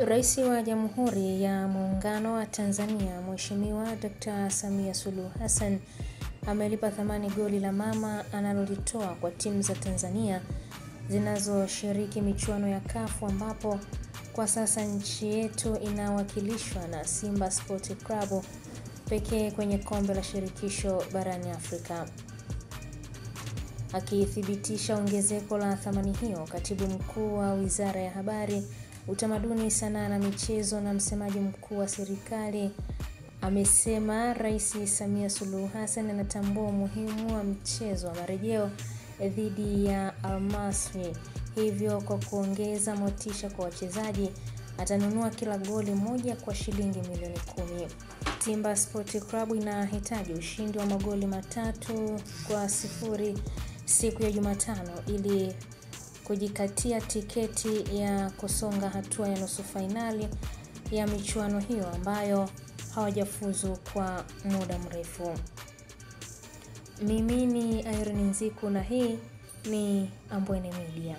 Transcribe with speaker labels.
Speaker 1: Rais wa Jamhuri ya Muungano wa Tanzania Mheshimiwa Dr. Samia Suluhu Hassan amelipa thamani goli la mama analolitoa kwa timu za Tanzania zinazoshiriki michuano ya CAF, ambapo kwa sasa nchi yetu inawakilishwa na Simba Sport Club pekee kwenye kombe la shirikisho barani Afrika. Akithibitisha ongezeko la thamani hiyo, Katibu Mkuu wa Wizara ya Habari, Utamaduni, Sanaa na Michezo na msemaji mkuu wa serikali amesema Rais Samia Suluhu Hassan anatambua umuhimu wa mchezo wa marejeo dhidi ya Al-Masry, hivyo kwa kuongeza motisha kwa wachezaji atanunua kila goli moja kwa shilingi milioni 10. Simba Sport Club inahitaji ushindi wa magoli 3-0 siku ya Jumatano ili kujikatia tiketi ya kusonga hatua ya nusu fainali ya michuano hiyo ambayo hawajafuzu kwa muda mrefu. Mimi ni Irene Nziku na hii ni Ambwene Media.